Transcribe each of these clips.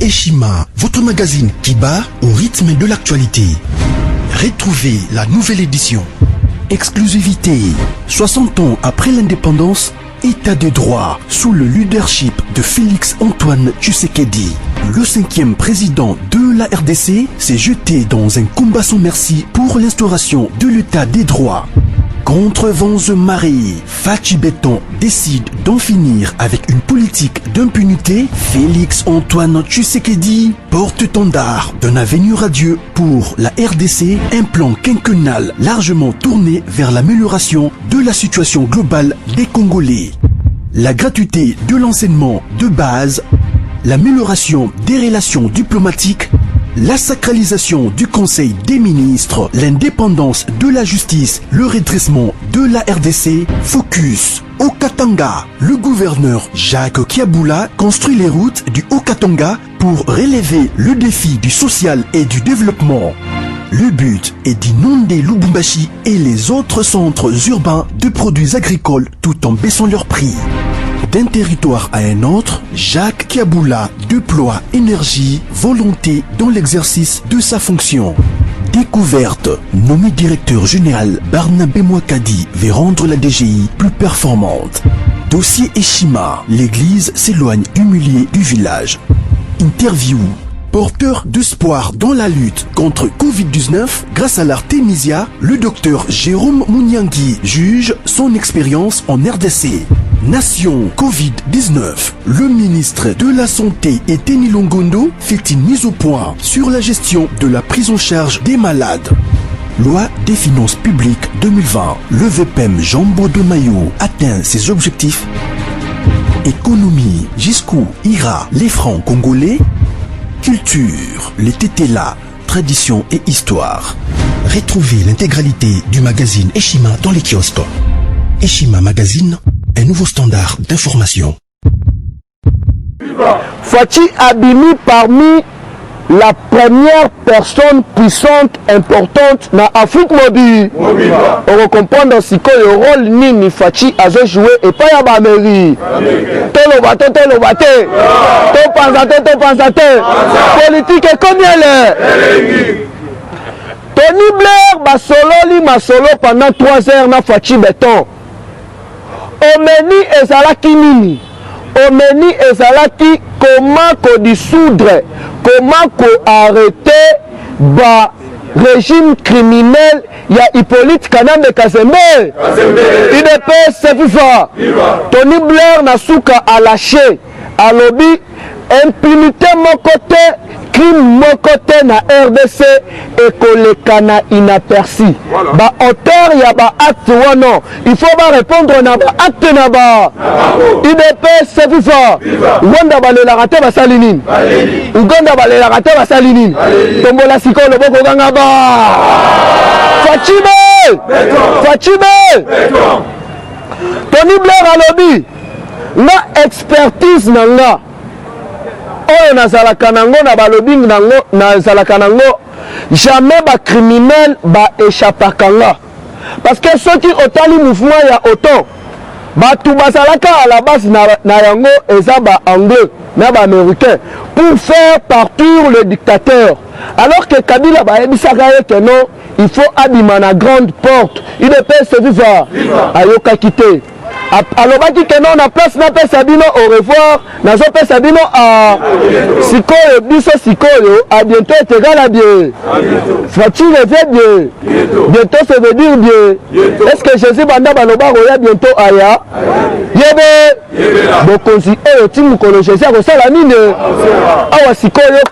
Eshima, votre magazine qui bat au rythme de l'actualité. Retrouvez la nouvelle édition. Exclusivité. 60 ans après l'indépendance, État de droit sous le leadership de Félix Antoine Tshisekedi. Le 5e président de la RDC s'est jeté dans un combat sans merci pour l'instauration de l'État des droits. Contre vents et marées, Fachi Beton décide d'en finir avec une politique d'impunité. Félix Antoine Tshisekedi, porte-étendard d'un avenir radieux pour la RDC, un plan quinquennal largement tourné vers l'amélioration de la situation globale des Congolais. La gratuité de l'enseignement de base, l'amélioration des relations diplomatiques, la sacralisation du Conseil des ministres, l'indépendance de la justice, le redressement de la RDC, focus Haut-Katanga. Le gouverneur Jacques Kiaboula construit les routes du Haut-Katanga pour relever le défi du social et du développement. Le but est d'inonder Lubumbashi et les autres centres urbains de produits agricoles tout en baissant leurs prix. D'un territoire à un autre, Jacques Kiaboula déploie énergie, volonté dans l'exercice de sa fonction. Découverte, nommé directeur général, Barnabé Mouakadi veut rendre la DGI plus performante. Dossier Eshima, l'église s'éloigne du milieu du village. Interview, porteur d'espoir dans la lutte contre Covid-19, grâce à l'Artemisia, le docteur Jérôme Mouniangui juge son expérience en RDC. Nation Covid-19. Le ministre de la Santé Eteni Longondo fait une mise au point sur la gestion de la prise en charge des malades. Loi des finances publiques 2020. Le VPM Jambo de Mayo atteint ses objectifs. Économie, jusqu'où ira les francs congolais? Culture, les tétélas, tradition et histoire. Retrouvez l'intégralité du magazine Eshima dans les kiosques. Eshima Magazine, un nouveau standard d'information. Fachi Abimi parmi la première personne puissante, importante dans l'Afrique mobile. On comprend aussi que le rôle Nini Fachi a joué et pas à la mairie. Tolobate. Politique et combien l'est? Tony Blair, Masolo pendant 3 heures dans Fachi Beton. Omeni ezalaki nini? Omeni ezalaki comment dissoudre, comment arrêter ba régime criminel ya Hippolyte Kanambe Kazembe. UDPS c'est viva. Tony Blair nasuka a lâché à lobby impunité mon côté, crime mon côté na RDC et kolekana inaperçu. Ba auteur ya ba acte non, il faut ba répondre na ba acte na ba. UDPS c'est viva. Wanda ba le la raté ba salinine. Uganda ba le la raté ba salinine. Tombola siko le boko ganga ba. Fachibe. Tony Blair a lobby. Na expertise nanga. Oyo nazalaka nango na balobing nango nazalaka nango jamais ba criminel ba échappaka nga parce que ceux qui otali mouvement ya autant batu bazalaka à la base na yango eza ba anglais na ba américain pour faire partir le dictateur alors que Kabila ba ebisaka que non il faut abima na grande porte il ne peut se vivre ayoka quitter. Alors, on que non, on a place, on a Sabino, au revoir, on a Sabino à Sikoyo, Biso Sikoyo, à bientôt, est égal à bien. Fachi revient bien. Bientôt, ça veut dire bien. Est-ce que Jésus Banda Banoba Roya bientôt Aya? Yebe. Donc, on dit, eh, Tim Kolo Jésus, on sait la mine. Awa Sikoyo,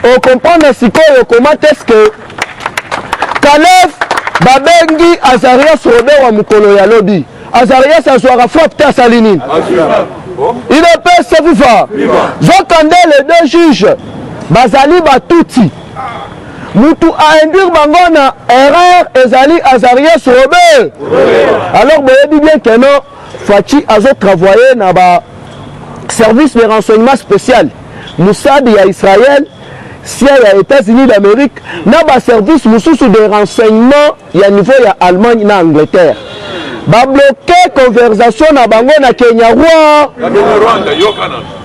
on comprend dans Sikoyo comment est-ce que Kalef, Babengi, Azarias, Robert, wa Mukolo ya lobby. Azarias Azouara frappe à Salinine. Il est pas se vivre. J'entendais les 2 juges. Bazali Batouti. Moutou a induit Mangona, erreur, Ezali Azarias Robert. Alors, vous dit bien que non, Fachi a travaillé dans le service de renseignement spécial. Moussad à Israël, si il y a les États-Unis d'Amérique, dans le service de renseignement, il y a niveau il y a Allemagne et Angleterre. babloke conversation na bango na Kenya roi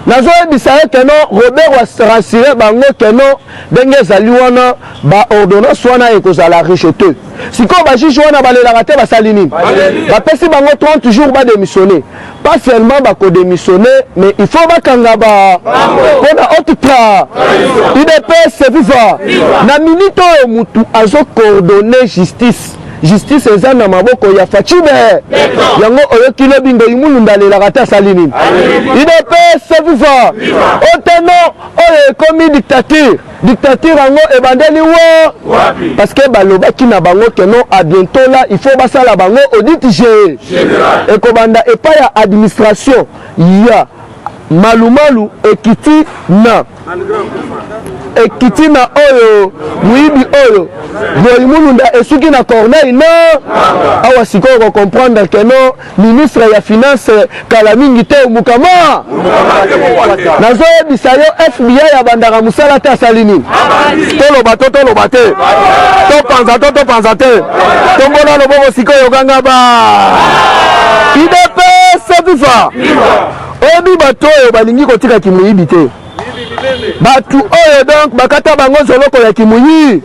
nazoyebisa ye keno Robert rassuré bango keno ndenge ezali wana baordonnance wana ekozala rejeté sikoyo bajuge wana balelaka te basali nini bapesi bango 30 jours badémissionner pas seulement bakodémissionner mais il faut bakanga mpona haute tra UDPS viva na minute oyo mutu azocoordonner justice eza na maboko ya Fachibe yango oyo kilo bingo imulunda lelaka te asali nini UDPS viva oteno oyo ekomi dictature yango ebandeli wo parce que balobaki na bango keno a bientôt là il faut basala bango audit ekobanda epai ya administration ya malumalu ekiti na oyo muibi oyo boyimulunda esuki na Corneille na awa sikoyo ko comprendre que no ministre ya finance kala mingi te mukama nazoyebisa yo FBI ya bandaka musala te asali nini toloba te topanza te tombola loboko sikoyo ganga ba UDPS viva oyebi bato oyo balingi kotika kimuyibi te batu oyo donc bakata bango zoloko ya kimuyi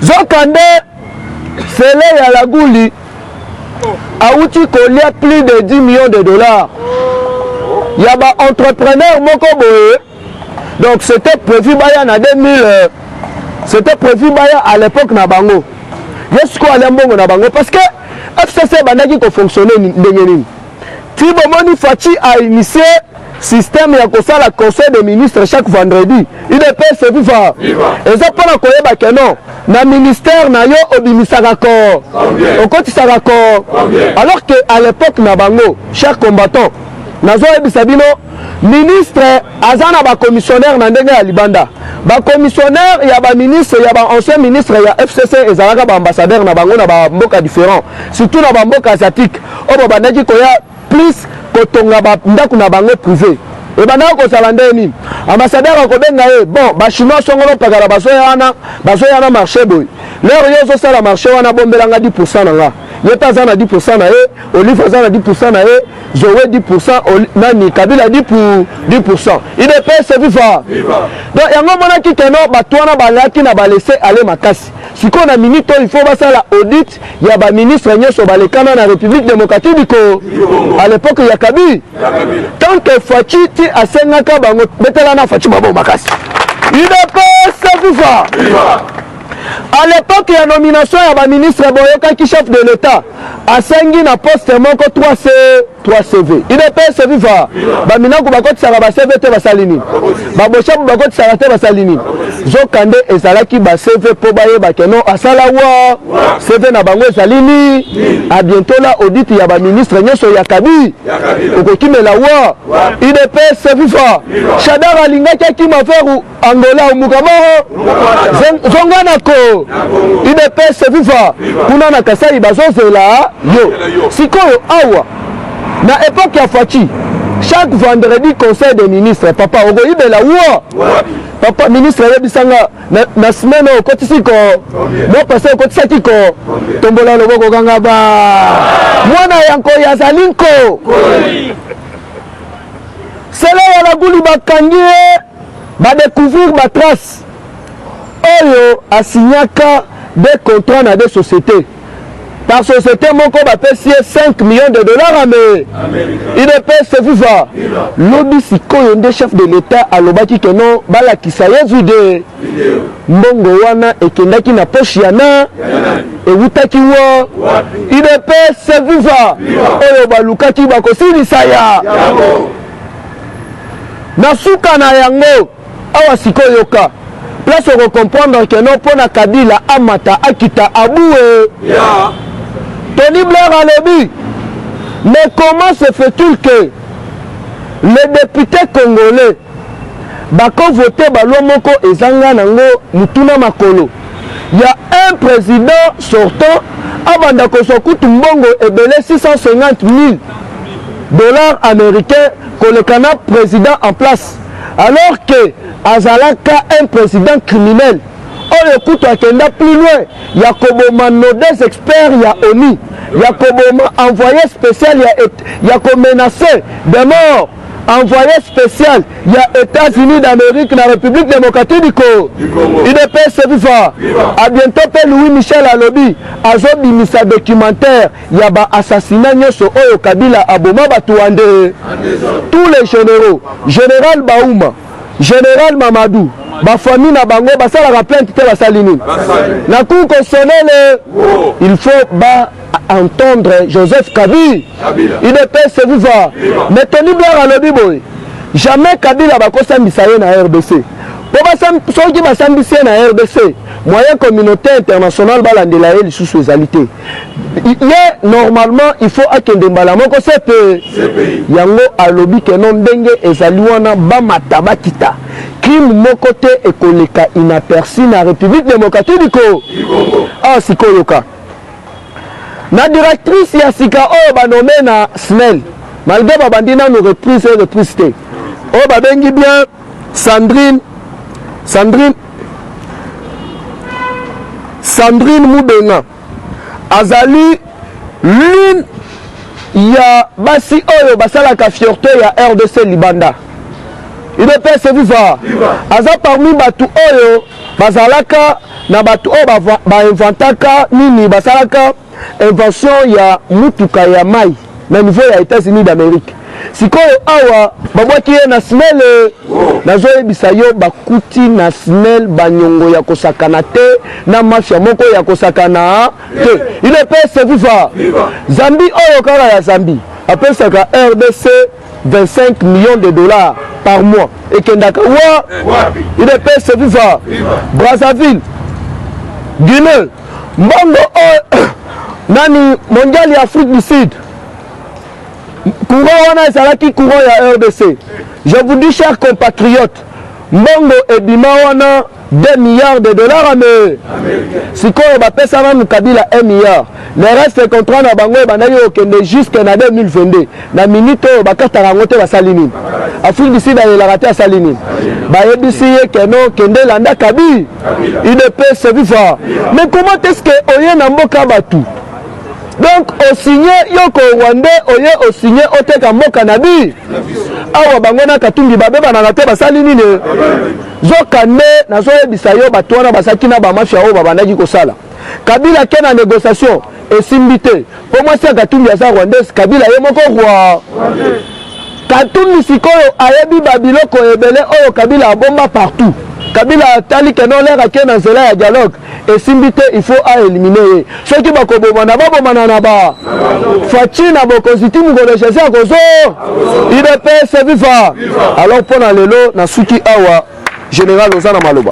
zokande sele ya laguli auti kolia plus de 10 millions de dollars ya ba entrepreneur moko boye donc c'était prévu baya na 2000 c'était prévu baya à l'époque na bango yesko ale mbongo na bango parce que FCC bandaki ko fonctionner ndenge nini Tibo Moni Fachi a initié système ya kosala conseil des ministres chaque vendredi. UDPS viva. Et ça pour koyeba keno na ministère na yo obimisaka ko. Okotisaka ko. Alors que à l'époque na bango chaque combattant nazo ebisabino ministre azana ba commissionnaire na ndenge ya libanda. Ba commissionnaire ya ba ministre ya ba ancien ministre ya FCC ezalaka ba ambassadeur na bango na ba mboka différent. Surtout na ba mboka asiatique. Obo bandaki koya plus kotonga ndako na bango privé et bana ko salande ni ambassadeur akobenga ye bon ba chinois songolo pakala basoyana marché boy leur yozo sala marché wana bombelanga 10% na nga yeta zana 10% na ye Olive zana 10% na ye Zoé 10% nani Kabila 10%. UDPS viva donc yango mona ki keno batwana balaki na balese aller makasi siko na minute il faut basala audit ya ba ministre nyoso balekana na République démocratique du Congo à l'époque ya Kabi tant que Fachi ti asengaka bango betela na Fachi babo makasi UDPS viva à l'époque ya nomination ya ba ministre boyoka ki chef de l'état asengi na poste moko 3CV UDPS viva ba minako bakotisaka ba CV te basalini ba boshabu bakotisaka te basalini zokande ezalaki ba CV po bayeba keno asala wa CV na bango ezalini à bientôt là audit ya ba ministre nyoso ya Kabi okokimela wa UDPS viva Shadara alingaki akima feru Angola mukama zongana ko UDPS viva kuna na Kasai bazozela yo sikoyo awa na époque ya Fachi chaque vendredi conseil des ministres papa ogo ibela wa papa ministre yebisanga na semaine okotisi ko mo passé okotisaki ko tombola loboko kanga ba mwana yanko ya zalinko sele ya laguli bakangi ba découvrir ba trace oyo asignaka des contrats na des sociétés par société moko bapesi 5 millions de dollars ame UDPS viva lobi sikoyo nde chef de l'état alobaki keno balakisa yezu de mbongo wana ekendaki na poche ya na ewutaki wo UDPS viva oyo balukaki bakosilisa ya na suka na yango awa sikoyo ka place on comprendre que non pour na Kabila amata akita aboué Tony Blair a lebi mais comment se fait-il que les députés congolais bako voté balo moko ezanga nango mutuna makolo il y a un président sortant abanda ko sokutu mbongo ebele 650 000 dollars américains que le Canada président en place alors que azalaka un président criminel oyo kutu akenda plus loin ya koboma no des experts ya ONU ya koboma envoyé spécial ya komenacer de mort envoyé spécial ya États-Unis d'Amérique na République démocratique du Congo. UDPS viva. À bientôt pe Louis Michel alobi azobimisa documentaire ya ba assassinat nyoso oyo Kabila aboma batuande. Tous les généraux, général Baouma, général Mamadou, ba famille na bango basala plainte te basalini. Na cour constitutionnelle il faut ba entendre Joseph Kabila. UDPS viva. Mais Tony Blair alobi boy. Jamais Kabila bakosambisa ye na RDC. Soki basambisi ye na RDC, moyen communauté internationale balandela ye lisusu ezalité. Ye normalement il faut akende mbala moko sepe. Yango alobi ke non ndenge ezali wana bamata bakita. Crime moko te ekoleka inaperçu na République démocratique du Congo. Ah sikoyoka. Na directrice ya sika oyo banome na SNEL, malgré babandina no reprise te. Oyo babengi bien Sandrine Mubenga azali l'une ya basi oyo basalaka fierté ya RDC Libanda. Il est pas viva. Aza parmi batu oyo bazalaka na batu oyo inventaka nini basalaka invention ya mutuka ya mai na niveau ya États-Unis d'Amérique. Sikoyo awa babwaki ye na SNEL nazoyebisa yo bakuti na SNEL banyongo ya kosakana te na mafia moko ya kosakana te. Il est pas viva. Zambie oyo kala ya Zambie apesaka RDC 25 millions de dollars par mois et kendaka wa il est pas viva. Brazzaville, Guinée, mbongo nani mondial ya Afrique du Sud. Courant wana ezalaki courant ya RDC. Je vous dis chers compatriotes, mbongo ebima wana 2 milliards de dollars américains. Sikoyo bapesa na Kabila 1 milliard. Le reste contrat na bango ebandaki okende jusque na 2022. Na minute oyo bakataka ngo te basali nini. Afrique du Sud ayelaka te asali nini. Bayebisi ye keno kende landa Kabila. UDPS viva. Mais comment est-ce que oye na mboka batu? Donc au signé yoko wande oye au signé oteka mboka nabi awa bango na katumbi babeba na te basali nini zokande nazo yebisa yo batwana basaki na ba mafia o babandaki kosala Kabila kena négociation esimbité pour moi c'est katumbi asa rwandaise Kabila ye moko roi katumbi sikoyo ayebi babiloko ebele oyo Kabila abomba partout. Kabila tali kenon l'air à ken nzela ya dialogue et simbité il faut à éliminer ceux qui bakobomana babomana na ba fachi na bokoziti mugolo chese akozo UDPS viva. Alors pour na lelo na suki awa général Ozana Maloba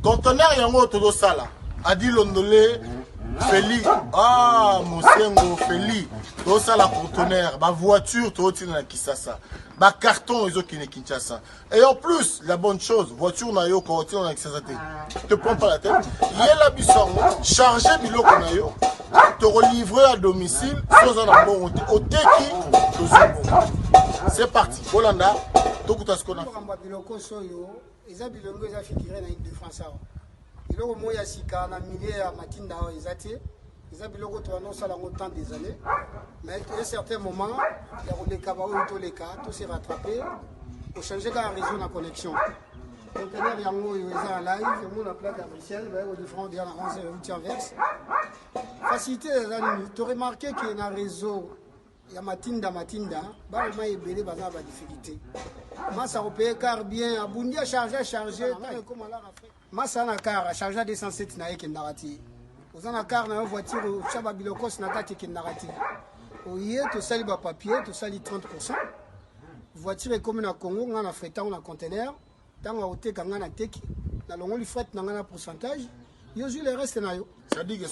Conteneur yango todo sala adi londolé Feli Mosengo Feli todo sala conteneur ba voiture todo tina Kisasa ba carton ezo kine Kinshasa et en plus la bonne chose voiture na yo ko tina Kisasa te prends pas la tête yela bisongo charger biloko na yo te relivrer à domicile sans un bon oteki c'est parti Holanda tokuta skona biloko soyo eza bilongo eza figuré na Ile de France. Il y a sika na milieu ya matinda ezate eza biloko toyanoosala ngo tant des années mais à un certain moment ya koleka baoyo toleka tose rattraper ochange kaka réseau na connexion conteneur yango oyo eza en live omona plaque ya bruxelles baye kodifferent dia na 11 euti anverse facilité eza nini toremarke ke na réseau ya matinda balema ebele baza na badifficulté masa kopeye car bien abundi acharge masa na car acharge a 207 na ye ekendaka ti oza na car na yo voiture otya babilokos na kati ekendaka ti oye tosali bapapier tosali 30%. Voiture ekomi na Congo nga na fretango na conteneur ntango akoteka nga na teki nalongoli fret na nga na pourcentage yo zwi le reste na yo. C'est-à-dire que